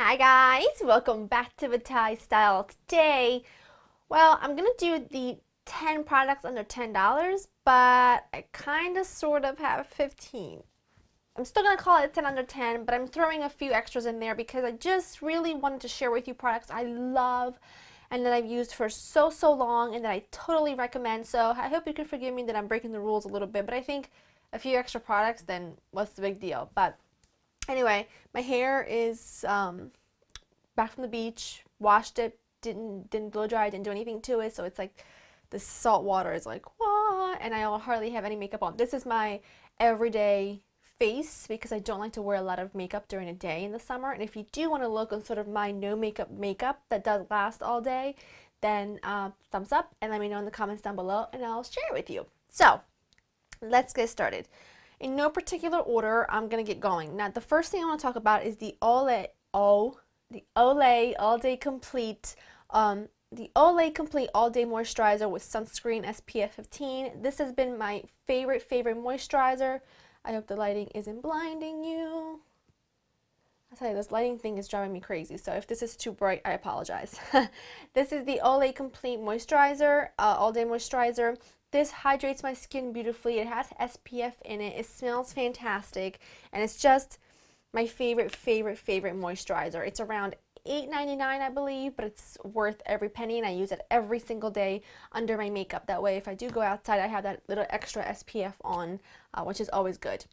Hi guys, welcome back to Vitale Style. Today, well, I'm gonna do the 10 products under $10, but I kind of sort of have 15. I'm still gonna call it 10 under 10, but I'm throwing a few extras in there because I just really wanted to share with you products I love and that I've used for so long and that I totally recommend. So I hope you can forgive me that I'm breaking the rules a little bit, but I think a few extra products, then what's the big deal? But anyway, my hair is back from the beach, washed it, didn't blow dry, didn't do anything to it, so it's like the salt water is like, what? And I hardly have any makeup on. This is my everyday face because I don't like to wear a lot of makeup during the day in the summer. And if you do want to look on sort of my no makeup that does last all day, then thumbs up and let me know in the comments down below and I'll share it with you. So let's get started. In no particular order, I'm gonna get going. Now, the first thing I want to talk about is the Olay All Day Complete, the Olay Complete All Day Moisturizer with sunscreen SPF 15. This has been my favorite moisturizer. I hope the lighting isn't blinding you. I'll tell you, this lighting thing is driving me crazy, so if this is too bright, I apologize. This is the Olay Complete Moisturizer, All Day Moisturizer. This hydrates my skin beautifully. It has SPF in it. It smells fantastic, and it's just my favorite moisturizer. It's around $8.99, I believe, but it's worth every penny, and I use it every single day under my makeup. That way, if I do go outside, I have that little extra SPF on, which is always good.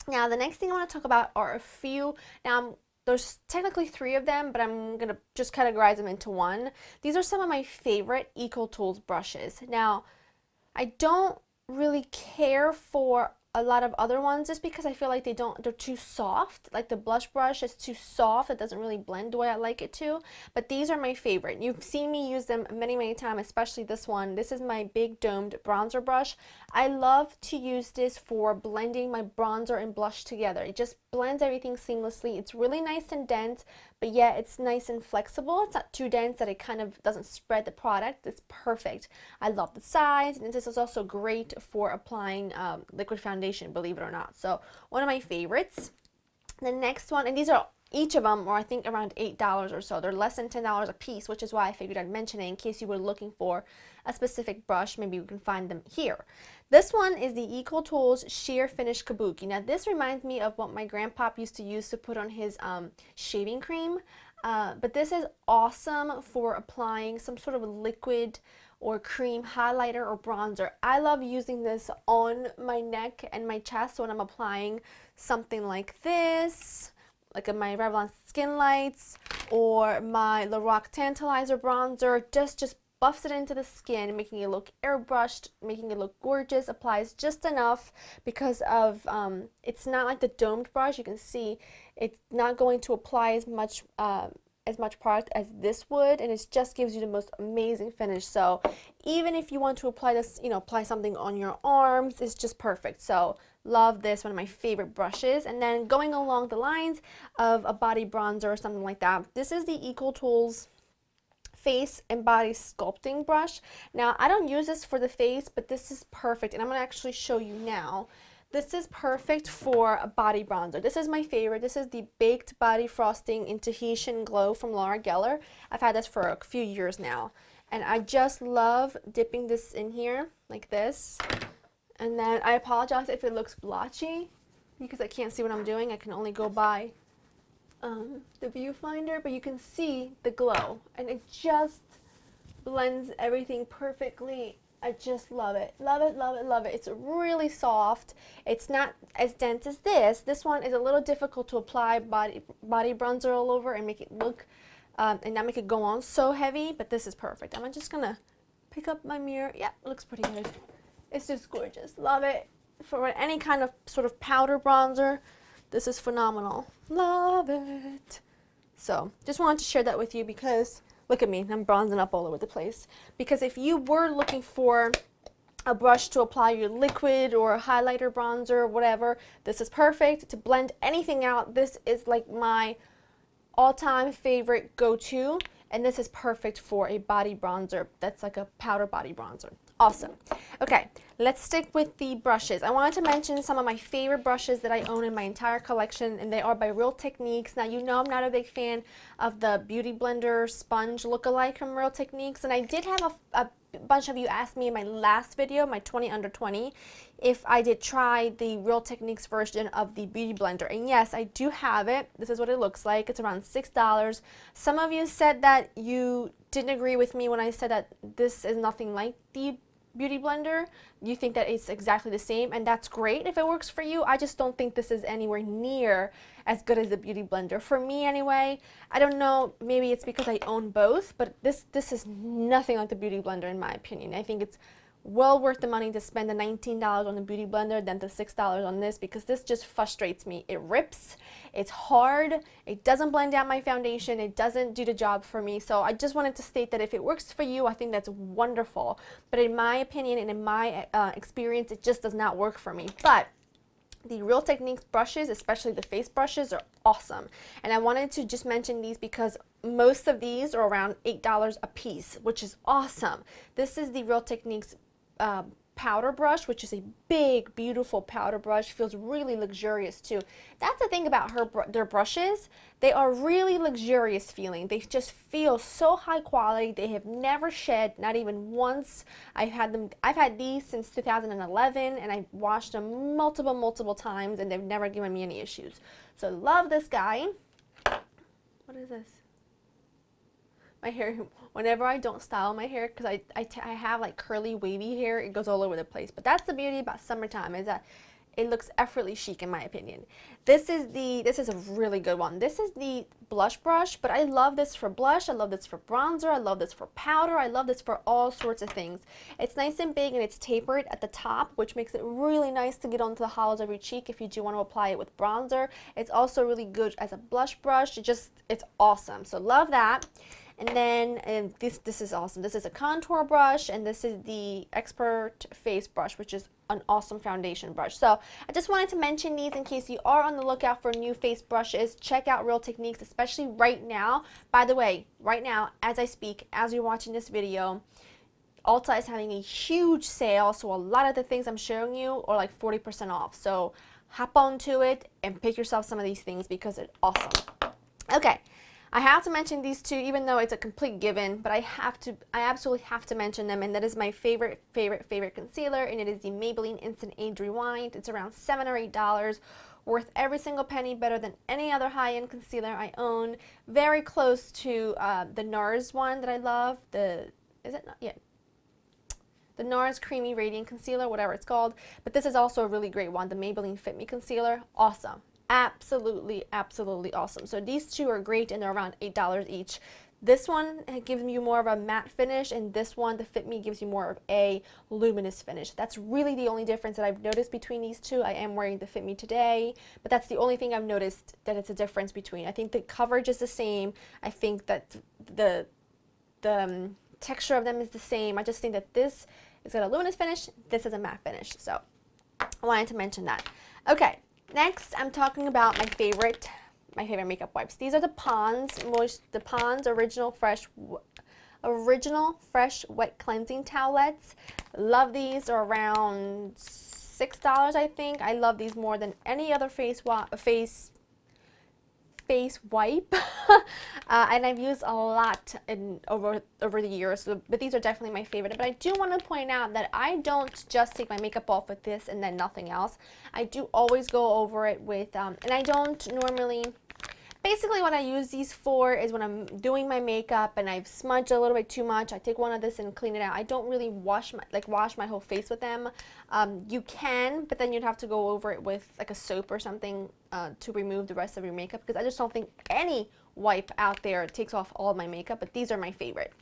Now, the next thing I want to talk about are a few. Now, there's technically 3 of them, but I'm going to just categorize them into one. These are some of my favorite Ecotools brushes. Now, I don't really care for a lot of other ones just because I feel like they're too soft. Like the blush brush is too soft. It doesn't really blend the way I like it to. But these are my favorite. You've seen me use them many times, especially this one. This is my big domed bronzer brush. I love to use this for blending my bronzer and blush together. It just blends everything seamlessly. It's really nice and dense, but yet it's nice and flexible. It's not too dense that it kind of doesn't spread the product. It's perfect. I love the size, and this is also great for applying liquid foundation, believe it or not. So one of my favorites. The next one, and these are each of them are I think around $8 or so. They're less than $10 a piece, which is why I figured I'd mention it in case you were looking for a specific brush. Maybe you can find them here. This one is the Ecotools Sheer Finish Kabuki. Now this reminds me of what my grandpa used to use to put on his shaving cream. But this is awesome for applying some sort of liquid or cream highlighter or bronzer. I love using this on my neck and my chest when I'm applying something like this, like my Revlon Skin Lights or my LOreal Tantalizer bronzer. Just buffs it into the skin, making it look airbrushed, making it look gorgeous. Applies just enough because of it's not like the domed brush. You can see it's not going to apply as much product as this would, and it just gives you the most amazing finish. So even if you want to apply this, apply something on your arms, it's just perfect. So love this, one of my favorite brushes. And then going along the lines of a body bronzer or something like that, this is the Ecotools Face and Body Sculpting Brush. Now, I don't use this for the face, but this is perfect, and I'm going to actually show you now. This is perfect for a body bronzer. This is my favorite. This is the Baked Body Frosting in Tahitian Glow from L'Oreal. I've had this for a few years now, and I just love dipping this in here like this. And then I apologize if it looks blotchy because I can't see what I'm doing. I can only go by the viewfinder, but you can see the glow, and it just blends everything perfectly. I just love it. Love it. It's really soft. It's not as dense as this. This one is a little difficult to apply body bronzer all over and make it look and not make it go on so heavy, but this is perfect. I'm just gonna pick up my mirror. Yeah, it looks pretty good. It's just gorgeous. Love it. For any kind of sort of powder bronzer, this is phenomenal. Love it. So just wanted to share that with you because look at me, I'm bronzing up all over the place. Because if you were looking for a brush to apply your liquid or highlighter, bronzer, whatever, this is perfect to blend anything out. This is like my all-time favorite go-to, and this is perfect for a body bronzer that's like a powder body bronzer. Awesome. Okay, let's stick with the brushes. I wanted to mention some of my favorite brushes that I own in my entire collection, and they are by Real Techniques. Now, you know I'm not a big fan of the Beauty Blender sponge lookalike from Real Techniques, and I did have a bunch of you asked me in my last video, my 20 under 20, if I did try the Real Techniques version of the Beauty Blender. And yes, I do have it. This is what it looks like. It's around $6. Some of you said that you didn't agree with me when I said that this is nothing like the Beauty Blender. You think that it's exactly the same, and that's great if it works for you. I just don't think this is anywhere near as good as the Beauty Blender. For me anyway, I don't know, maybe it's because I own both, but this is nothing like the Beauty Blender in my opinion. I think it's well worth the money to spend the $19 on the Beauty Blender than the $6 on this, because this just frustrates me. It rips, it's hard, it doesn't blend out my foundation, it doesn't do the job for me. So I just wanted to state that if it works for you, I think that's wonderful. But in my opinion and in my experience, it just does not work for me. But the Real Techniques brushes, especially the face brushes, are awesome. And I wanted to just mention these because most of these are around $8 a piece, which is awesome. This is the Real Techniques powder brush, which is a big, beautiful powder brush. Feels really luxurious too. That's the thing about their brushes. They are really luxurious feeling. They just feel so high quality. They have never shed, not even once. I've had these since 2011, and I've washed them multiple times, and they've never given me any issues. So love this guy. What is this? My hair, whenever I don't style my hair, because I have like curly wavy hair, it goes all over the place. But that's the beauty about summertime, is that it looks effortlessly chic in my opinion. This is a really good one. This is the blush brush, but I love this for blush, I love this for bronzer, I love this for powder, I love this for all sorts of things. It's nice and big and it's tapered at the top, which makes it really nice to get onto the hollows of your cheek if you do want to apply it with bronzer. It's also really good as a blush brush. It's awesome. So love that. And then this is awesome. This is a contour brush, and this is the Expert Face Brush, which is an awesome foundation brush. So I just wanted to mention these in case you are on the lookout for new face brushes. Check out Real Techniques, especially right now. By the way, right now, as I speak, as you're watching this video, Ulta is having a huge sale, so a lot of the things I'm showing you are like 40% off. So hop onto it and pick yourself some of these things because it's awesome. Okay. I have to mention these two, even though it's a complete given, but I absolutely have to mention them, and that is my favorite concealer, and it is the Maybelline Instant Age Rewind. It's around $7 or $8, worth every single penny, better than any other high-end concealer I own. Very close to the NARS one that I love. The NARS Creamy Radiant Concealer, whatever it's called. But this is also a really great one, the Maybelline Fit Me Concealer. Awesome. Absolutely awesome. So these two are great, and they're around $8 each. This one gives you more of a matte finish, and this one, the Fit Me, gives you more of a luminous finish. That's really the only difference that I've noticed between these two. I am wearing the Fit Me today, but that's the only thing I've noticed that it's a difference between. I think the coverage is the same. I think that the texture of them is the same. I just think that this is got a luminous finish, this is a matte finish. So I wanted to mention that. Okay. Next, I'm talking about my favorite makeup wipes. These are the Pond's Original Fresh Wet Cleansing Towelettes. Love these. They're around $6, I think. I love these more than any other face wipe. And I've used a lot over the years, but these are definitely my favorite. But I do want to point out that I don't just take my makeup off with this and then nothing else. I do always go over it with, and I don't normally, basically what I use these for is when I'm doing my makeup and I've smudged a little bit too much, I take one of this and clean it out. I don't really wash my whole face with them. You can, but then you'd have to go over it with like a soap or something to remove the rest of your makeup, because I just don't think any wipe out there takes off all of my makeup, but these are my favorite.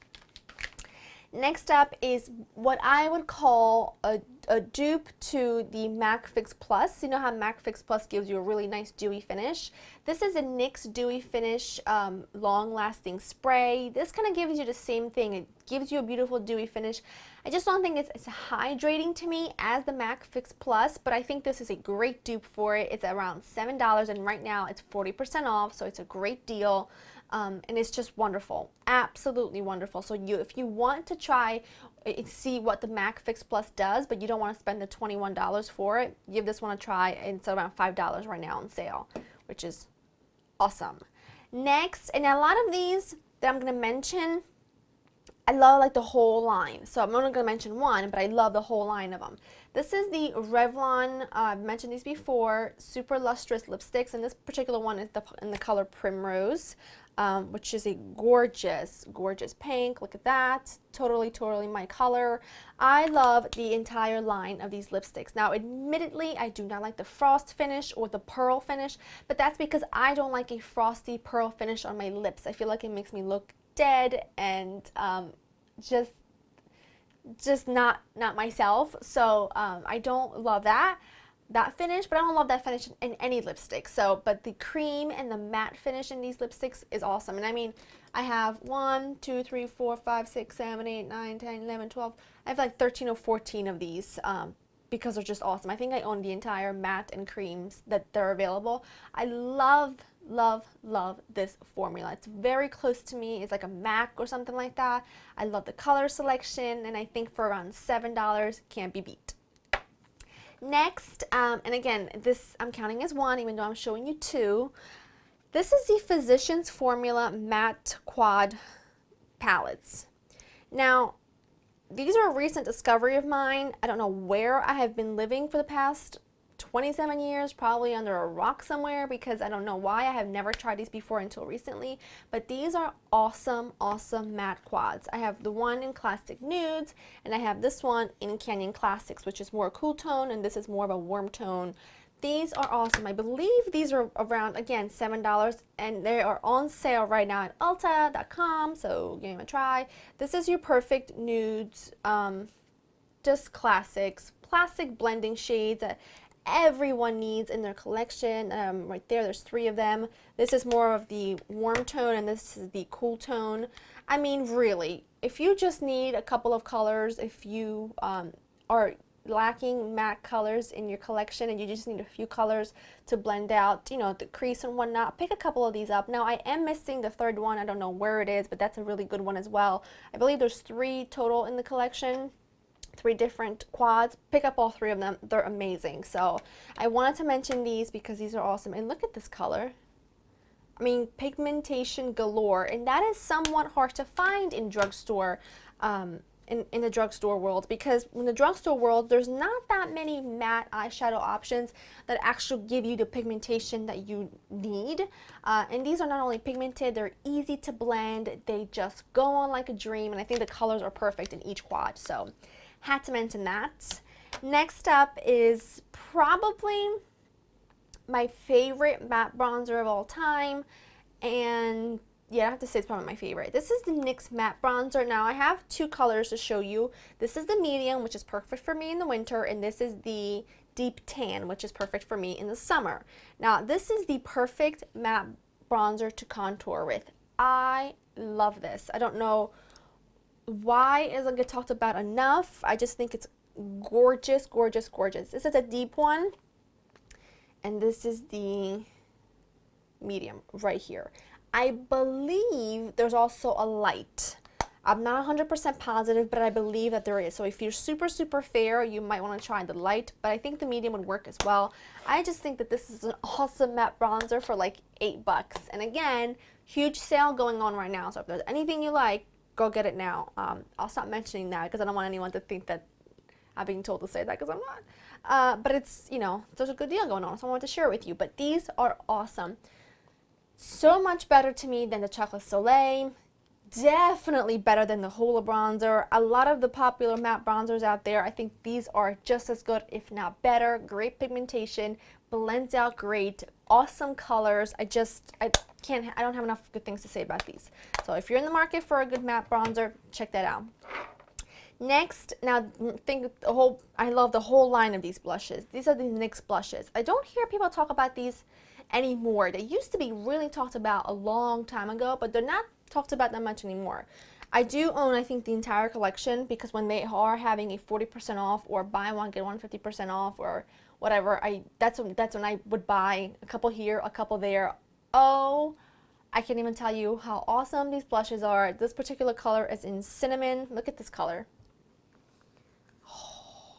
Next up is what I would call a dupe to the MAC Fix Plus. You know how MAC Fix Plus gives you a really nice dewy finish? This is a NYX Dewy Finish long-lasting spray. This kind of gives you the same thing. It gives you a beautiful dewy finish. I just don't think it's hydrating to me as the MAC Fix Plus, but I think this is a great dupe for it. It's around $7, and right now it's 40% off, so it's a great deal. and it's just wonderful, absolutely wonderful. So if you want to try see what the MAC Fix Plus does, but you don't want to spend the $21 for it, give this one a try. It's around $5 right now on sale, which is awesome. Next, and a lot of these that I'm going to mention, I love like the whole line. So I'm only going to mention one, but I love the whole line of them. This is the Revlon, I've mentioned these before, Super Lustrous Lipsticks, and this particular one is in the color Primrose, which is a gorgeous, gorgeous pink. Look at that. Totally, totally my color. I love the entire line of these lipsticks. Now, admittedly, I do not like the frost finish or the pearl finish, but that's because I don't like a frosty pearl finish on my lips. I feel like it makes me look dead and just not myself. So I don't love that finish, but I don't love that finish in any lipstick. So, but the cream and the matte finish in these lipsticks is awesome. And I mean, I have 1, 2, 3, 4, 5, 6, 7, 8, 9, 10, 11, 12. I have like 13 or 14 of these because they're just awesome. I think I own the entire matte and creams that they're available. I love this formula. It's very close to me. It's like a MAC or something like that. I love the color selection, and I think for around $7 can't be beat. Next, and again, this I'm counting as one, even though I'm showing you two. This is the Physicians Formula Matte Quad Palettes. Now, these are a recent discovery of mine. I don't know where I have been living for the past 27 years, probably under a rock somewhere, because I don't know why I have never tried these before until recently. But these are awesome, awesome matte quads. I have the one in Classic Nudes, and I have this one in Canyon Classics, which is more cool tone, and this is more of a warm tone. These are awesome. I believe these are around, again, $7, and they are on sale right now at Ulta.com, so give them a try. This is your perfect nudes, just classics, plastic blending shades that everyone needs in their collection. Right there's 3 of them. This is more of the warm tone, and this is the cool tone. I mean, really, if you just need a couple of colors, if you are lacking matte colors in your collection and you just need a few colors to blend out, you know, the crease and whatnot, pick a couple of these up. Now, I am missing the third one. I don't know where it is, but that's a really good one as well. I believe there's 3 total in the collection. 3 different quads. Pick up all 3 of them. They're amazing. So I wanted to mention these because these are awesome. And look at this color. I mean, pigmentation galore, and that is somewhat hard to find in drugstore, in the drugstore world, because in the drugstore world, there's not that many matte eyeshadow options that actually give you the pigmentation that you need. And these are not only pigmented, they're easy to blend. They just go on like a dream, and I think the colors are perfect in each quad. So had to mention that. Next up is probably my favorite matte bronzer of all time, and yeah, I have to say it's probably my favorite. This is the NYX Matte Bronzer. Now, I have 2 colors to show you. This is the medium, which is perfect for me in the winter, and this is the deep tan, which is perfect for me in the summer. Now, this is the perfect matte bronzer to contour with. I love this. I don't know why it doesn't get talked about enough. I just think it's gorgeous, gorgeous, gorgeous. This is a deep one, and this is the medium right here. I believe there's also a light. I'm not 100% positive, but I believe that there is. So if you're super, super fair, you might want to try the light, but I think the medium would work as well. I just think that this is an awesome matte bronzer for like $8. And again, huge sale going on right now. So if there's anything you like, go get it now. I'll stop mentioning that because I don't want anyone to think that I'm being told to say that, because I'm not. But it's, you know, there's a good deal going on, so I wanted to share it with you. But these are awesome. So much better to me than the Chocolate Soleil. Definitely better than the Hoola bronzer. A lot of the popular matte bronzers out there, I think these are just as good, if not better. Great pigmentation, blends out great, awesome colors. I don't have enough good things to say about these. So if you're in the market for a good matte bronzer, check that out. Next, now I love the whole line of these blushes. These are the NYX blushes. I don't hear people talk about these anymore. They used to be really talked about a long time ago, but they're not talked about that much anymore. I do own, I think, the entire collection, because when they are having a 40% off or buy one get one 50% off or whatever, that's when I would buy a couple here, a couple there. Oh, I can't even tell you how awesome these blushes are. This particular color is in cinnamon. Look at this color. Oh,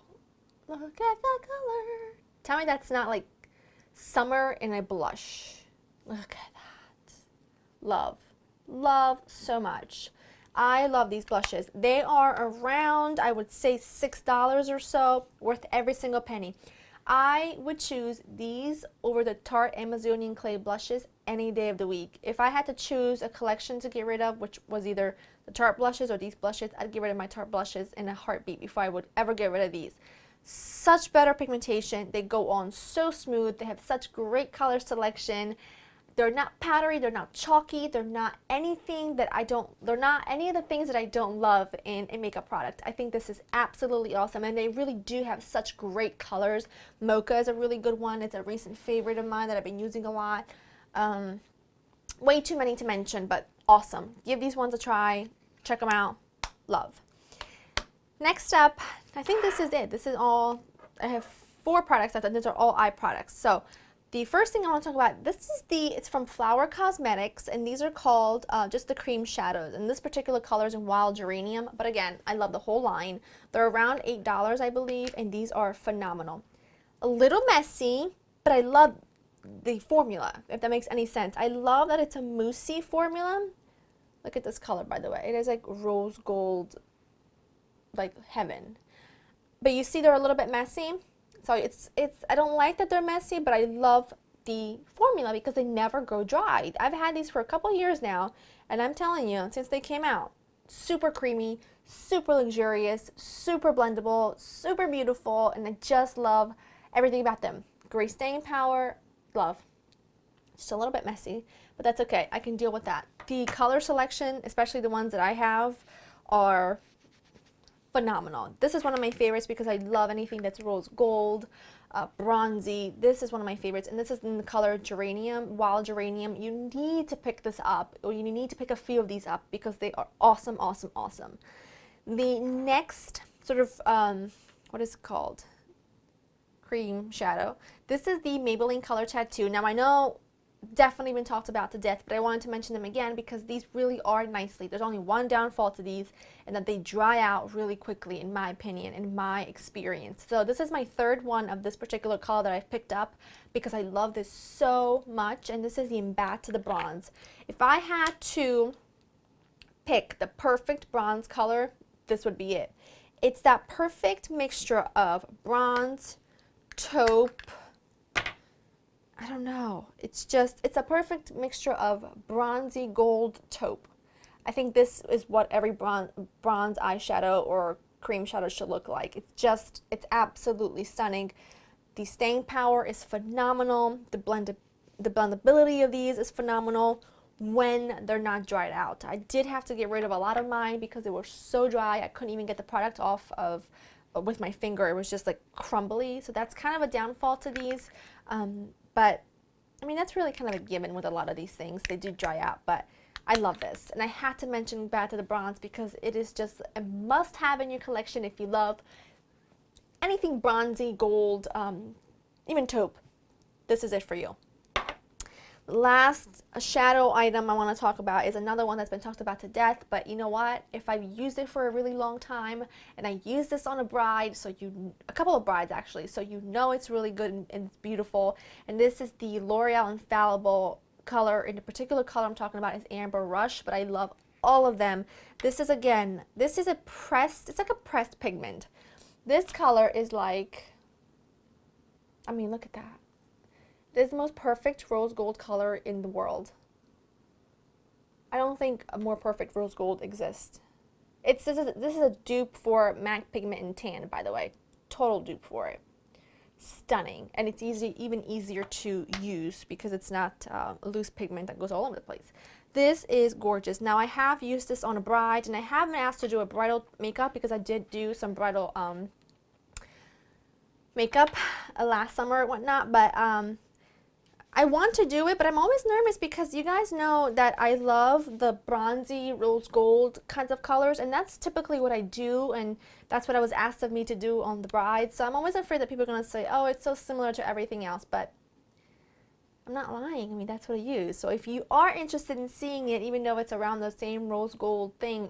look at that color. Tell me that's not like summer in a blush. Look at that. Love. Love so much. I love these blushes. They are around, I would say, $6 or so, worth every single penny. I would choose these over the Tarte Amazonian Clay blushes any day of the week. If I had to choose a collection to get rid of, which was either the Tarte blushes or these blushes, I'd get rid of my Tarte blushes in a heartbeat before I would ever get rid of these. Such better pigmentation. They go on so smooth. They have such great color selection. They're not powdery, they're not chalky, they're not anything that they're not any of the things that I don't love in a makeup product. I think this is absolutely awesome, and they really do have such great colors. Mocha is a really good one. It's a recent favorite of mine that I've been using a lot. Way too many to mention, but awesome. Give these ones a try. Check them out. Love. Next up, I think this is it. This is all. I have 4 products. I thought these are all eye products. So the first thing I want to talk about, it's from Flower Cosmetics, and these are called just the cream shadows. And this particular color is in Wild Geranium, but again, I love the whole line. They're around $8, I believe, and these are phenomenal. A little messy, but I love the formula, if that makes any sense. I love that it's a moussey formula. Look at this color, by the way. It is like rose gold, like heaven. But you see they're a little bit messy. So I don't like that they're messy, but I love the formula because they never go dry. I've had these for a couple years now, and I'm telling you, since they came out, super creamy, super luxurious, super blendable, super beautiful, and I just love everything about them. Great staying power, love. Just a little bit messy, but that's okay. I can deal with that. The color selection, especially the ones that I have, are phenomenal. This is one of my favorites because I love anything that's rose gold, bronzy. This is one of my favorites, and this is in the color Geranium, Wild Geranium. You need to pick this up, or you need to pick a few of these up because they are awesome, awesome, awesome. The next sort of, what is it called? Cream shadow. This is the Maybelline Color Tattoo. Now I know definitely been talked about to death, but I wanted to mention them again because these really are nicely. There's only one downfall to these, and that they dry out really quickly, in my opinion, in my experience. So this is my 3rd one of this particular color that I've picked up because I love this so much, and this is the Embat to the Bronze. If I had to pick the perfect bronze color, this would be it. It's that perfect mixture of bronze, taupe, I don't know. It's a perfect mixture of bronzy gold taupe. I think this is what every bronze eyeshadow or cream shadow should look like. It's absolutely stunning. The staying power is phenomenal. The blendability of these is phenomenal when they're not dried out. I did have to get rid of a lot of mine because they were so dry. I couldn't even get the product off of with my finger. It was just like crumbly. So that's kind of a downfall to these. But, I mean, that's really kind of a given with a lot of these things. They do dry out, but I love this. And I had to mention Back to the Bronze because it is just a must-have in your collection if you love anything bronzy, gold, even taupe. This is it for you. Last shadow item I want to talk about is another one that's been talked about to death, but you know what? If I've used it for a really long time, and I used this on a bride, a couple of brides actually, so you know it's really good and it's beautiful, and this is the L'Oreal Infallible color, and the particular color I'm talking about is Amber Rush, but I love all of them. This is, again, it's like a pressed pigment. This color is like, I mean, look at that. This is the most perfect rose gold color in the world. I don't think a more perfect rose gold exists. This is a dupe for MAC Pigment and Tan, by the way. Total dupe for it. Stunning. And it's even easier to use because it's not a loose pigment that goes all over the place. This is gorgeous. Now I have used this on a bride, and I haven't been asked to do a bridal makeup because I did do some bridal makeup last summer and whatnot, but I want to do it, but I'm always nervous because you guys know that I love the bronzy, rose gold kinds of colors, and that's typically what I do, and that's what I was asked of me to do on the bride. So I'm always afraid that people are going to say, oh, it's so similar to everything else, but I'm not lying. I mean, that's what I use. So if you are interested in seeing it, even though it's around the same rose gold theme,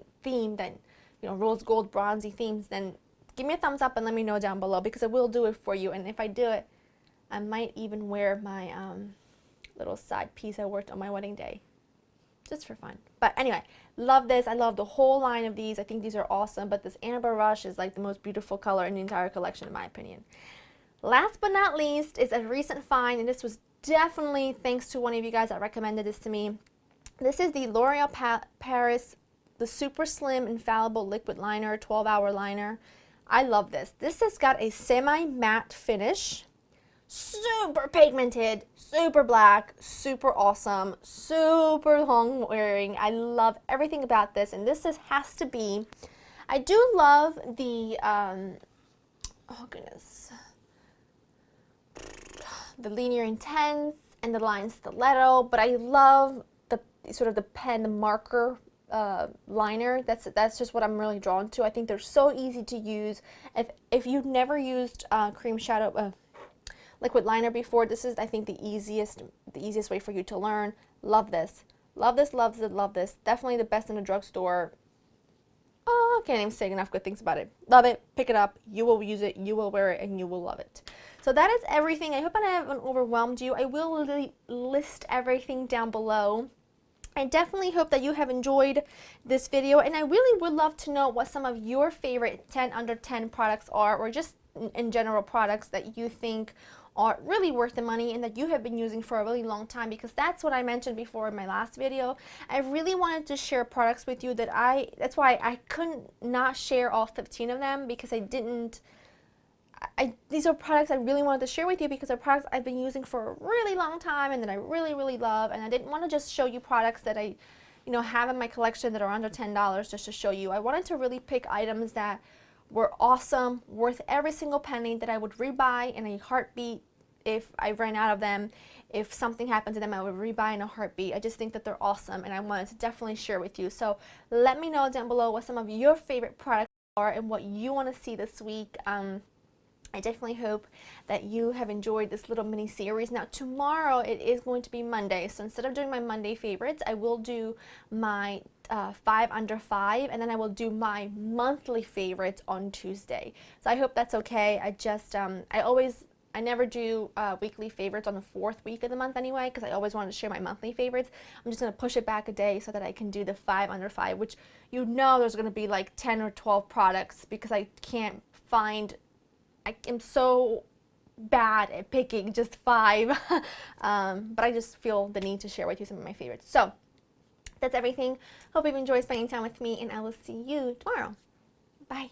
then, you know, rose gold bronzy themes, then give me a thumbs up and let me know down below, because I will do it for you. And if I do it, I might even wear my little side piece I worked on my wedding day, just for fun. But anyway, love this. I love the whole line of these. I think these are awesome, but this Amber Rush is like the most beautiful color in the entire collection, in my opinion. Last but not least is a recent find, and this was definitely thanks to one of you guys that recommended this to me. This is the L'Oreal Paris, the Super Slim Infallible Liquid Liner, 12-hour liner. I love this. This has got a semi-matte finish, super pigmented, super black, super awesome, super long wearing. I love everything about this, and this has to be, I do love the, oh goodness, the Linear Intense and the Line Stiletto, but I love the sort of the pen, the marker liner. That's just what I'm really drawn to. I think they're so easy to use. If you've never used cream shadow liquid liner before, this is, I think, the easiest way for you to learn. Love this. Love this, love this, love this. Definitely the best in the drugstore. Oh, I can't even say enough good things about it. Love it. Pick it up. You will use it. You will wear it, and you will love it. So that is everything. I hope I haven't overwhelmed you. I will list everything down below. I definitely hope that you have enjoyed this video, and I really would love to know what some of your favorite 10 under 10 products are, or just in general products that you think are really worth the money and that you have been using for a really long time, because that's what I mentioned before in my last video. I really wanted to share products with you that's why I couldn't not share all 15 of them, because these are products I really wanted to share with you, because they're products I've been using for a really long time and that I really, really love. And I didn't want to just show you products that I, have in my collection that are under $10 just to show you. I wanted to really pick items that were awesome, worth every single penny, that I would rebuy in a heartbeat if I ran out of them. If something happened to them, I would rebuy in a heartbeat. I just think that they're awesome, and I wanted to definitely share with you. So let me know down below what some of your favorite products are and what you want to see this week. I definitely hope that you have enjoyed this little mini series. Now tomorrow it is going to be Monday, so instead of doing my Monday favorites, I will do my 5 under 5, and then I will do my monthly favorites on Tuesday. So I hope that's okay. I never do weekly favorites on the 4th week of the month anyway, because I always wanted to share my monthly favorites. I'm just going to push it back a day so that I can do the 5 under 5, which there's going to be like 10 or 12 products, because I can't find, I am so bad at picking just 5, but I just feel the need to share with you some of my favorites. So that's everything. Hope you've enjoyed spending time with me, and I will see you tomorrow. Bye.